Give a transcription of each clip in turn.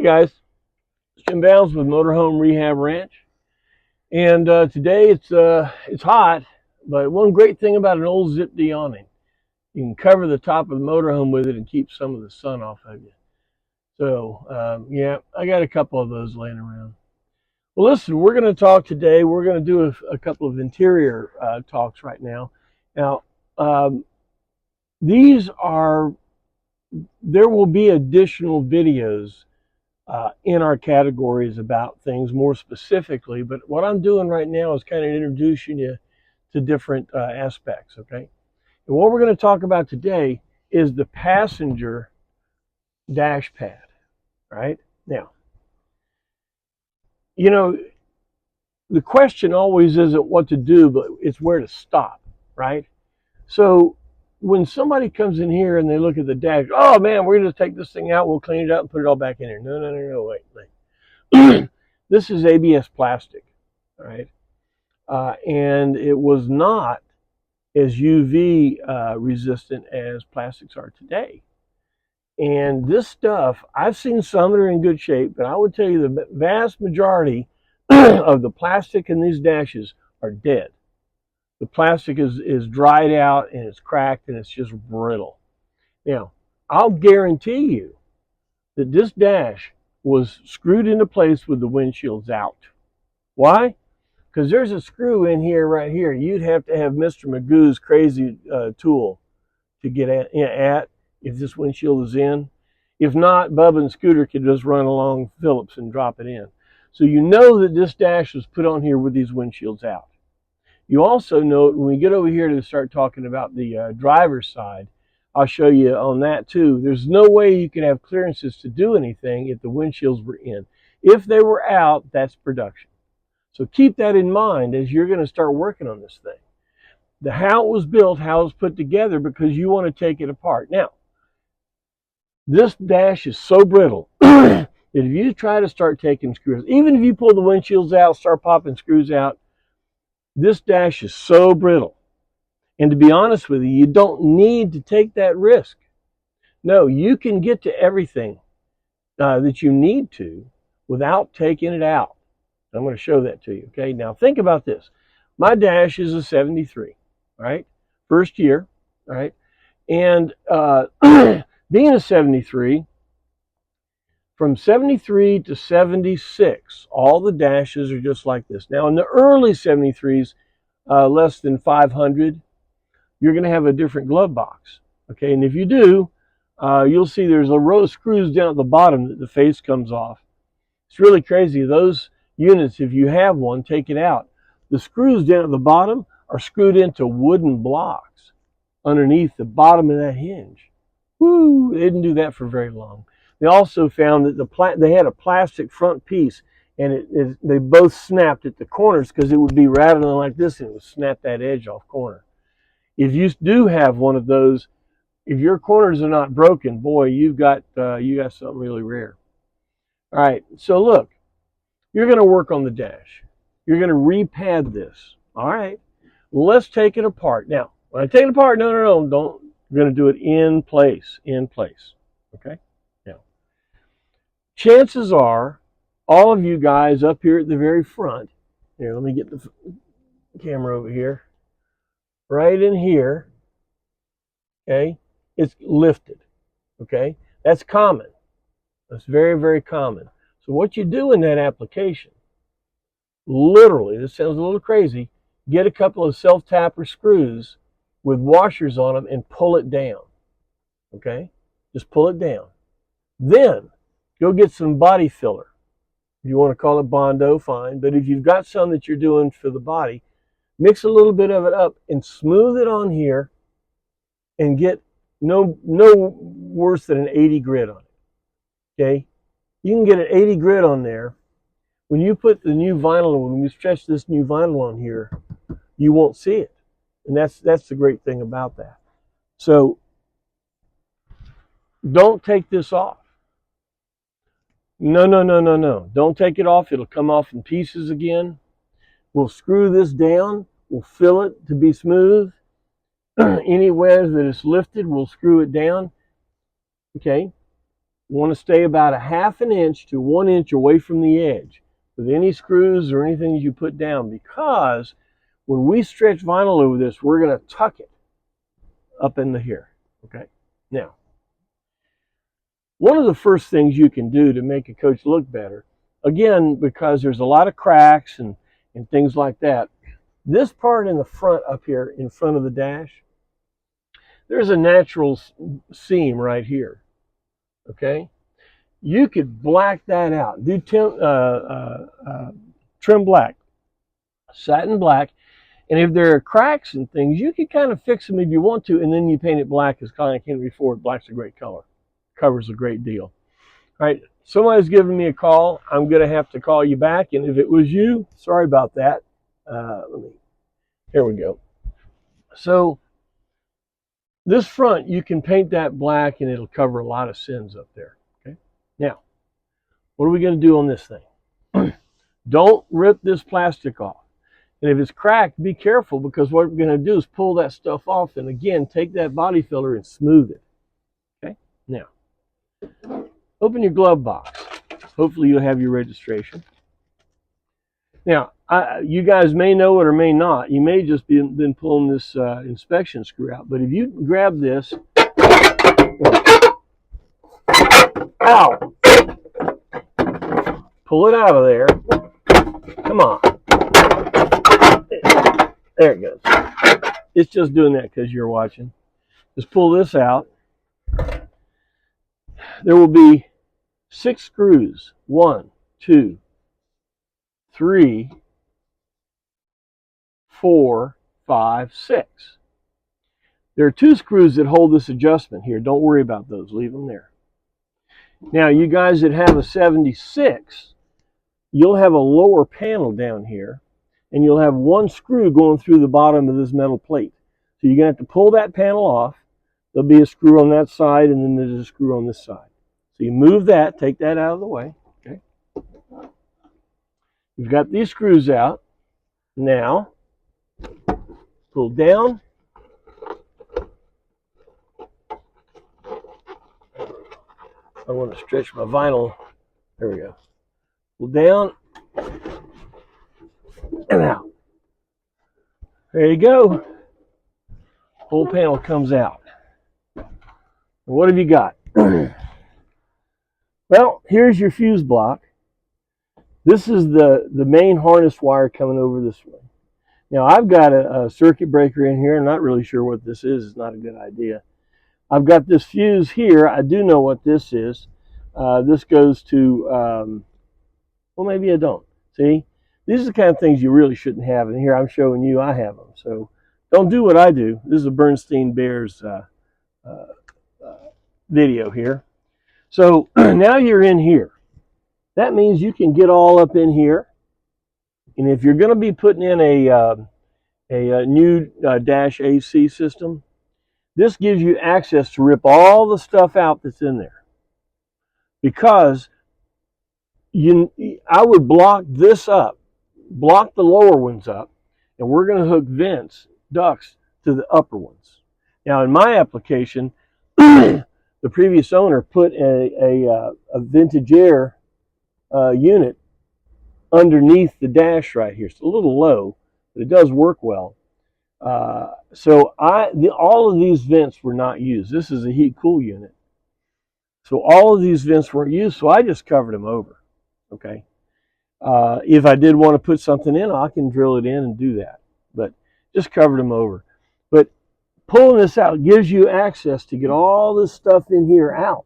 guys, it's Jim Bounds with Motorhome Rehab Ranch, and today it's hot, but one great thing about an old zip-D awning, you can cover the top of the motorhome with it and keep some of the sun off of you. So yeah, I got a couple of those laying around. Well, listen, we're going to talk today. We're going to do a couple of interior talks right now. Now, these are there will be additional videos in our categories about things more specifically, but what I'm doing right now is kind of introducing you to different aspects, okay? And what we're going to talk about today is the passenger dash pad, right? Now, you know, the question always isn't what to do, but it's where to stop, right? So when somebody comes in here and they look at the dash, oh man, we're going to take this thing out, we'll clean it up and put it all back in here. No, wait. This is ABS plastic, right? And it was not as UV resistant as plastics are today. And this stuff, I've seen some that are in good shape, but I would tell you the vast majority of the plastic in these dashes are dead. The plastic is dried out and it's cracked and it's just brittle. Now, I'll guarantee you that this dash was screwed into place with the windshields out. Why? Because there's a screw in here right here. You'd have to have Mr. Magoo's crazy tool to get at if this windshield is in. If not, Bubba and Scooter could just run along Phillips and drop it in. So you know that this dash was put on here with these windshields out. You also know when we get over here to start talking about the driver's side, I'll show you on that too. There's no way you can have clearances to do anything if the windshields were in. If they were out, that's production. So keep that in mind as you're going to start working on this thing. How it was built, how it was put together, because you want to take it apart. Now, this dash is so brittle that if you try to start taking screws, even if you pull the windshields out, start popping screws out, this dash is so brittle. And to be honest with you, you don't need to take that risk. No, you can get to everything that you need to without taking it out. I'm going to show that to you. Okay, now think about this. My dash is a 73, right? First year, right? And being a 73, from 73 to 76, all the dashes are just like this. Now, in the early 73s, less than 500, you're going to have a different glove box. Okay, and if you do, you'll see there's a row of screws down at the bottom that the face comes off. It's really crazy. Those units, if you have one, take it out. The screws down at the bottom are screwed into wooden blocks underneath the bottom of that hinge. Woo! They didn't do that for very long. They also found that they had a plastic front piece, and they both snapped at the corners because it would be rattling like this, and it would snap that edge off corner. If you do have one of those, if your corners are not broken, boy, you got something really rare. All right, so look, you're going to work on the dash. You're going to repad this. All right, let's take it apart. Now, when I take it apart, no, don't. We're going to do it in place, okay? Now, chances are, all of you guys up here at the very front, here, let me get the camera over here, right in here, okay, it's lifted, okay? That's common. That's very, very common. So what you do in that application, literally, this sounds a little crazy, get a couple of self-tapper screws with washers on them and pull it down, okay? Just pull it down. Then go get some body filler. If you want to call it Bondo, fine, but if you've got some that you're doing for the body, mix a little bit of it up and smooth it on here and get no worse than an 80 grit on it, okay? You can get an 80 grit on there. When you put the new vinyl, when you stretch this new vinyl on here, you won't see it. And that's the great thing about that. So don't take this off. No. Don't take it off. It'll come off in pieces again. We'll screw this down. We'll fill it to be smooth. Anywhere that it's lifted, we'll screw it down. Okay. You want to stay about a 1/2 inch to 1 inch away from the edge with any screws or anything you put down, because when we stretch vinyl over this, we're going to tuck it up into here. Okay. Now, one of the first things you can do to make a coach look better, again, because there's a lot of cracks and things like that, this part in the front up here in front of the dash, there's a natural seam right here. Okay. You could black that out. Do trim black, satin black. And if there are cracks and things, you can kind of fix them if you want to, and then you paint it black, as Connie Henry Ford. Black's a great color. Covers a great deal. All right, somebody's giving me a call. I'm going to have to call you back, and if it was you, sorry about that. Here we go. So this front, you can paint that black, and it'll cover a lot of sins up there. Okay. Now, what are we going to do on this thing? Don't rip this plastic off. And if it's cracked, be careful, because what we're going to do is pull that stuff off and, again, take that body filler and smooth it. Okay? Now, open your glove box. Hopefully you'll have your registration. Now, you guys may know it or may not. You may just been pulling this inspection screw out. But if you grab this, ow, pull it out of there. Come on. There it goes. It's just doing that because you're watching. Just pull this out. There will be 6 screws. 1, 2, 3, 4, 5, 6. There are 2 screws that hold this adjustment here. Don't worry about those. Leave them there. Now, you guys that have a 76, you'll have a lower panel down here, and you'll have 1 screw going through the bottom of this metal plate. So you're going to have to pull that panel off. There'll be a screw on that side, and then there's a screw on this side. So you move that, take that out of the way. Okay. You've got these screws out. Now, pull down. I want to stretch my vinyl. There we go. Pull down and out. There you go. Whole panel comes out. And what have you got? Well, here's your fuse block. This is the main harness wire coming over this way. Now, I've got a circuit breaker in here. I'm not really sure what this is. It's not a good idea. I've got this fuse here. I do know what this is. This goes to, well, maybe I don't. See? These are the kind of things you really shouldn't have. And here I'm showing you I have them. So don't do what I do. This is a Bernstein Bears video here. So now you're in here. That means you can get all up in here. And if you're going to be putting in a new dash AC system, this gives you access to rip all the stuff out that's in there. Because I would block this up, block the lower ones up, and we're going to hook vents, ducts, to the upper ones. Now, in my application, the previous owner put a vintage air unit underneath the dash right here. It's a little low, but it does work well. So all of these vents were not used. This is a heat-cool unit. So all of these vents weren't used, so I just covered them over. Okay. If I did want to put something in, I can drill it in and do that. But just covered them over. But pulling this out gives you access to get all this stuff in here out.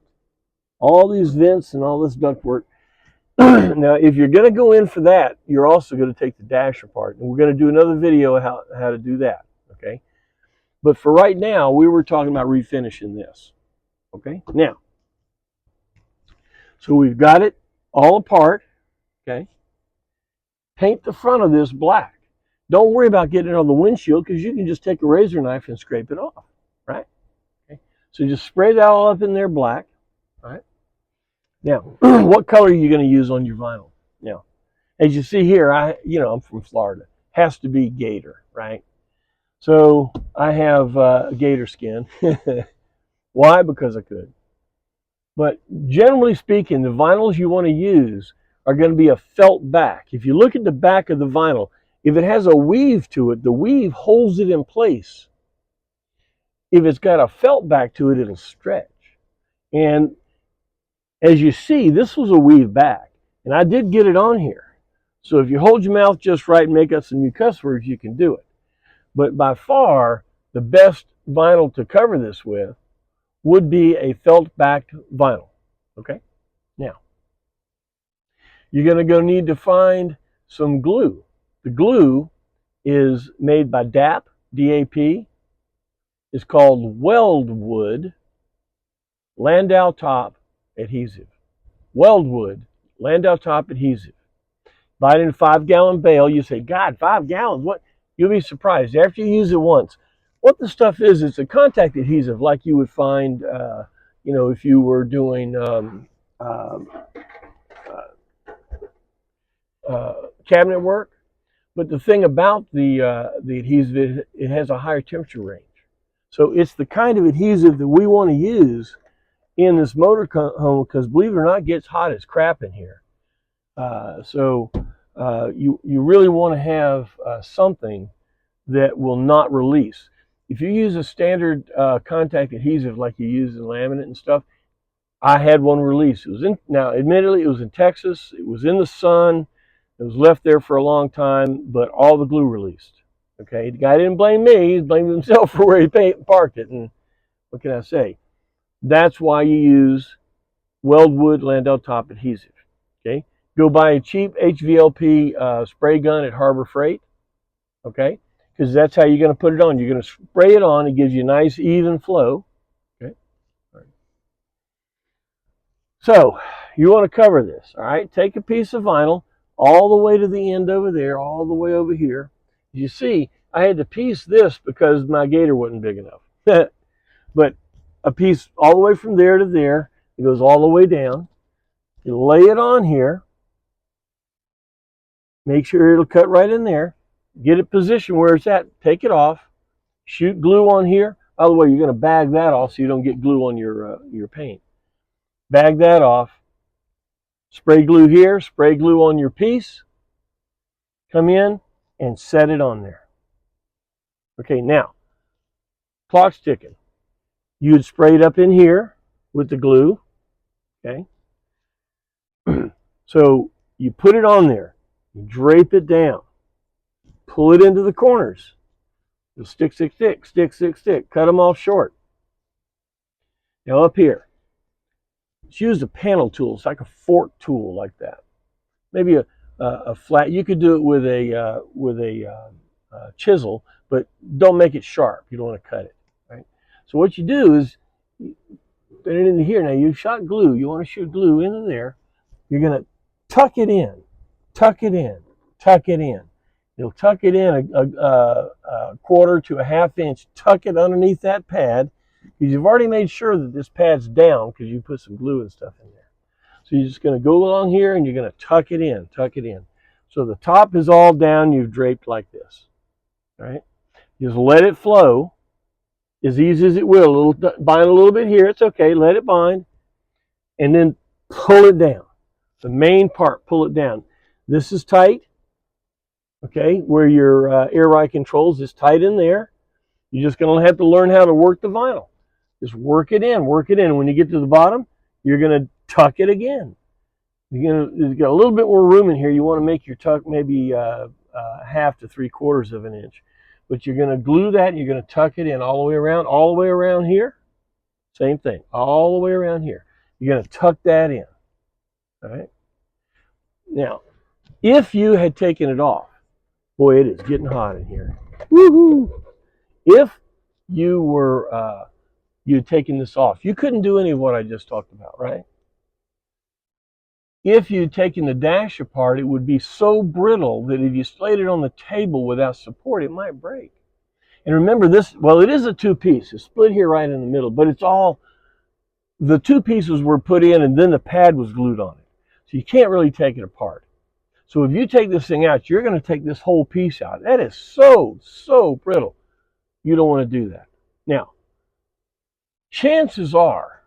All these vents and all this ductwork. Now, if you're going to go in for that, you're also going to take the dash apart. And we're going to do another video on how to do that. Okay. But for right now, we were talking about refinishing this. Okay. Now, so we've got it all apart. Okay. Paint the front of this black. Don't worry about getting it on the windshield, because you can just take a razor knife and scrape it off, right? Okay. So just spray that all up in there black, all right? Now, what color are you going to use on your vinyl? Now, as you see here, I'm from Florida. Has to be gator, right? So I have gator skin. Why? Because I could. But generally speaking, the vinyls you want to use are going to be a felt back. If you look at the back of the vinyl, if it has a weave to it, the weave holds it in place. If it's got a felt back to it, it'll stretch. And as you see, this was a weave back, and I did get it on here. So if you hold your mouth just right and make up some new cuss words, you can do it. But by far, the best vinyl to cover this with would be a felt backed vinyl. Okay? Now, you're going to go need to find some glue. The glue is made by DAP, DAP. It's called Weldwood Landau Top Adhesive. Weldwood Landau Top Adhesive. Buy it in a 5-gallon bale. You say, God, 5 gallons? What? You'll be surprised. After you use it once, what the stuff is, it's a contact adhesive like you would find, if you were doing cabinet work. But the thing about the adhesive is it has a higher temperature range. So it's the kind of adhesive that we want to use in this motor home because, believe it or not, it gets hot as crap in here. So you really want to have something that will not release. If you use a standard contact adhesive like you use in laminate and stuff, I had one release. Now, admittedly, it was in Texas. It was in the sun. It was left there for a long time, but all the glue released. Okay, the guy didn't blame me. He blamed himself for where he parked it. And what can I say? That's why you use Weldwood Landau Top Adhesive. Okay, go buy a cheap HVLP spray gun at Harbor Freight. Okay, because that's how you're going to put it on. You're going to spray it on. It gives you a nice even flow. Okay. All right. So you want to cover this. All right. Take a piece of vinyl all the way to the end over there, all the way over here. You see, I had to piece this because my gator wasn't big enough. But a piece all the way from there to there. It goes all the way down. You lay it on here. Make sure it'll cut right in there. Get it positioned where it's at. Take it off. Shoot glue on here. By the way, you're going to bag that off so you don't get glue on your paint. Bag that off. Spray glue here. Spray glue on your piece. Come in and set it on there. Okay, now, clock's ticking. You'd spray it up in here with the glue. Okay. So you put it on there. You drape it down. Pull it into the corners. You'll stick, stick, stick, stick, stick, stick. Cut them off short. Now up here, let's use a panel tool. It's like a fork tool like that. Maybe a flat. You could do it with a chisel, but don't make it sharp. You don't want to cut it. Right. So what you do is put it into here. Now you've shot glue. You want to shoot glue into there. You're going to tuck it in, tuck it in, tuck it in. You'll tuck it in a quarter to a half inch. Tuck it underneath that pad because you've already made sure that this pad's down because you put some glue and stuff in there. So you're just going to go along here and you're going to tuck it in, tuck it in. So the top is all down. You've draped like this. All right. Just let it flow as easy as it will. Bind a little bit here. It's okay. Let it bind. And then pull it down. The main part, pull it down. This is tight. Okay, where your air ride controls is tight in there. You're just going to have to learn how to work the vinyl. Just work it in, work it in. When you get to the bottom, you're going to tuck it again. You've got a little bit more room in here. You want to make your tuck maybe half to 3/4 of an inch. But you're going to glue that and you're going to tuck it in all the way around here. Same thing, all the way around here. You're going to tuck that in. All right. Now, if you had taken it off, boy, it is getting hot in here. Woohoo! If you were you'd taken this off, you couldn't do any of what I just talked about, right? If you'd taken the dash apart, it would be so brittle that if you laid it on the table without support, it might break. And remember this, well, it is a two-piece. It's split here right in the middle, but it's all, the two pieces were put in and then the pad was glued on it. So you can't really take it apart. So if you take this thing out, you're going to take this whole piece out. That is so brittle. You don't want to do that. Now, chances are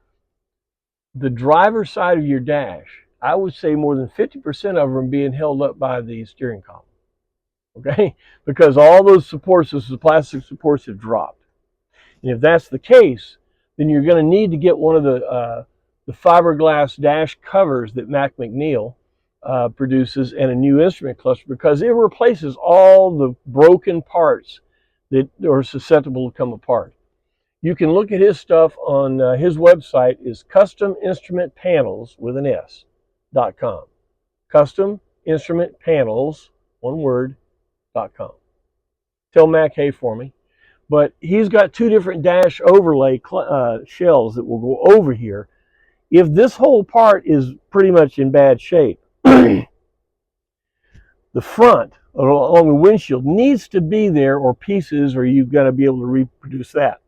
the driver's side of your dash, I would say more than 50% of them being held up by the steering column. Okay, because all those supports, those plastic supports, have dropped. And if that's the case, then you're going to need to get one of the fiberglass dash covers that Mac McNeil produces and a new instrument cluster, because it replaces all the broken parts that are susceptible to come apart. You can look at his stuff on his website is custominstrumentpanels with an S.com. Custom Instrument Panels, one word, .com. Tell Mac hey for me. But he's got two different dash overlay shells that will go over here. If this whole part is pretty much in bad shape, the front along the windshield needs to be there, or pieces, or you've got to be able to reproduce that.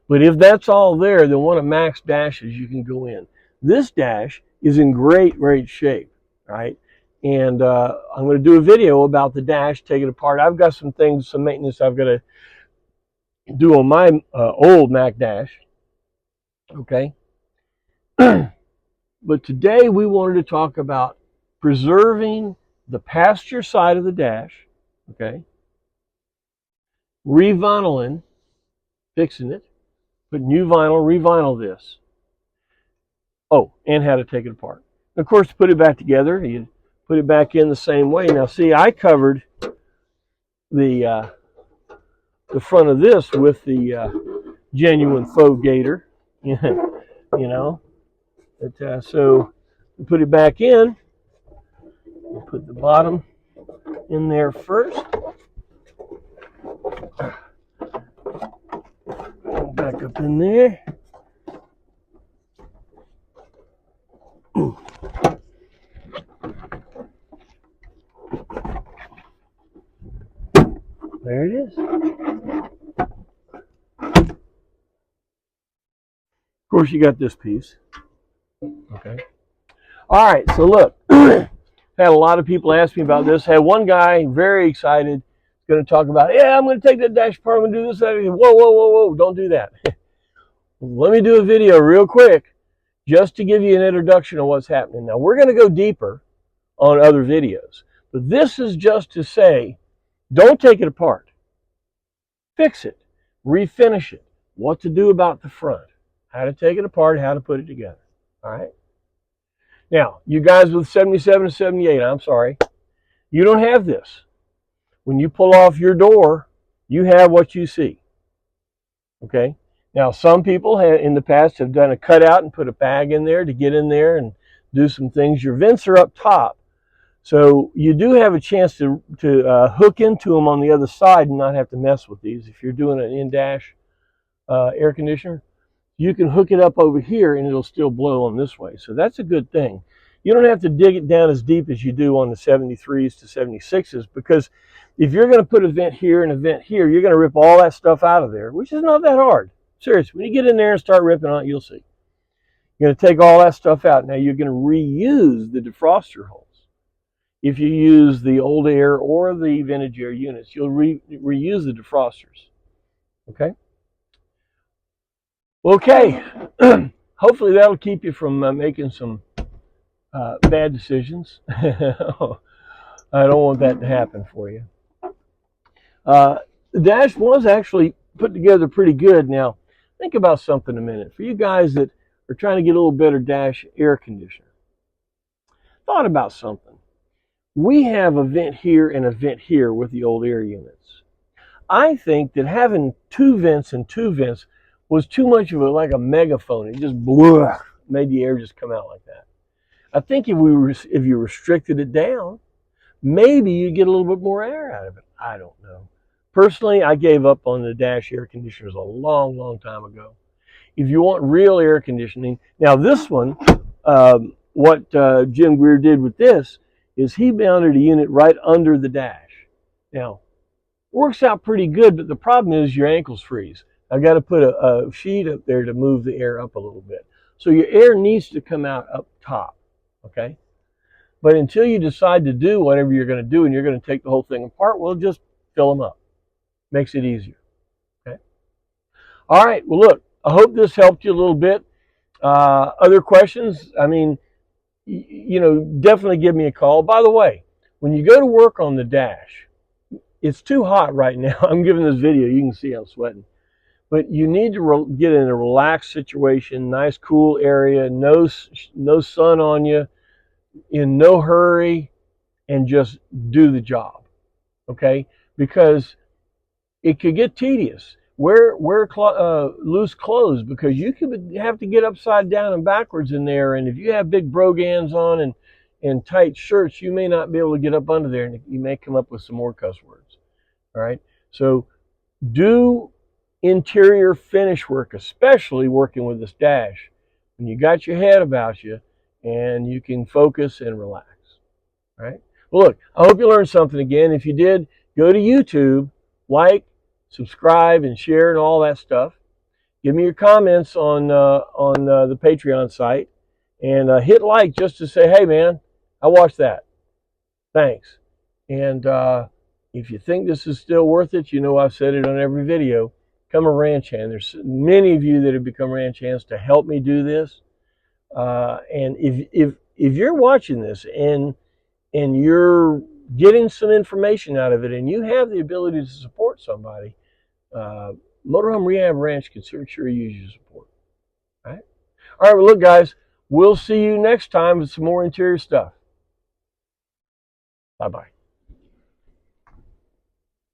But if that's all there, then one of Mac's dashes you can go in. This dash is in great shape, right? And I'm going to do a video about the dash, take it apart. I've got some things, some maintenance I've got to do on my old Mac dash, okay? But today we wanted to talk about preserving the passenger side of the dash, okay? Revinyling, fixing it, put new vinyl, revinyl this. Oh, and how to take it apart. And of course, to put it back together, you put it back in the same way. Now, see, I covered the front of this with the genuine faux gator, you know. But, so we put it back in. We'll put the bottom in there first. Back up in there. There it is. Of course, you got this piece. Okay. All right, so look, had a lot of people ask me about this. Had one guy very excited, going to talk about, yeah, I'm going to take that dash apart, I'm going to do this, that. Whoa, don't do that. Let me do a video real quick just to give you an introduction of what's happening. Now, we're going to go deeper on other videos, but this is just to say, don't take it apart. Fix it. Refinish it. What to do about the front. How to take it apart, how to put it together. All right? Now, you guys with 77 and 78, I'm sorry, you don't have this. When you pull off your door, you have what you see. Okay? Now, some people in the past have done a cutout and put a bag in there to get in there and do some things. Your vents are up top. So you do have a chance to hook into them on the other side and not have to mess with these. If you're doing an in-dash air conditioner, you can hook it up over here and it'll still blow on this way. So that's a good thing. You don't have to dig it down as deep as you do on the 73s to 76s, because if you're going to put a vent here and a vent here, you're going to rip all that stuff out of there, which is not that hard. Seriously, when you get in there and start ripping on it, you'll see. You're going to take all that stuff out. Now you're going to reuse the defroster holes. If you use the old air or the vintage air units, you'll reuse the defrosters. Okay? Okay. Hopefully that'll keep you from making some bad decisions. I don't want that to happen for you. The dash was actually put together pretty good. Now, think about something a minute. For you guys that are trying to get a little better dash air conditioner, thought about something. We have a vent here and a vent here with the old air units. I think that having two vents and two vents was too much of like a megaphone. It just blew, made the air just come out like that. I think if you restricted it down, maybe you'd get a little bit more air out of it. I don't know. Personally, I gave up on the dash air conditioners a long time ago. If you want real air conditioning, now this one, what Jim Greer did with this is he mounted a unit right under the dash. Now, works out pretty good, but the problem is your ankles freeze. I've got to put a sheet up there to move the air up a little bit. So your air needs to come out up top, okay? But until you decide to do whatever you're going to do and you're going to take the whole thing apart, well, just fill them up. Makes it easier, okay? All right, well, look, I hope this helped you a little bit. Other questions? I mean, definitely give me a call. By the way, when you go to work on the dash, it's too hot right now. I'm giving this video. You can see I'm sweating. But you need to get in a relaxed situation, nice cool area, no sun on you, in no hurry, and just do the job. Okay? Because it could get tedious. Wear loose clothes, because you could have to get upside down and backwards in there. And if you have big brogans on and tight shirts, you may not be able to get up under there, and you may come up with some more cuss words. All right. So do interior finish work, especially working with this dash, when you got your head about you and you can focus and relax. All right. Well, look, I hope you learned something again. If you did, go to YouTube, like, subscribe, and share, and all that stuff. Give me your comments on the Patreon site, and hit like just to say, hey man, I watched that. Thanks. And if you think this is still worth it, I've said it on every video. Become a ranch hand. There's many of you that have become ranch hands to help me do this. And if you're watching this and you're getting some information out of it, and you have the ability to support somebody, Motorhome Rehab Ranch can sure use your support. All right. All right. Well, look, guys, we'll see you next time with some more interior stuff. Bye bye.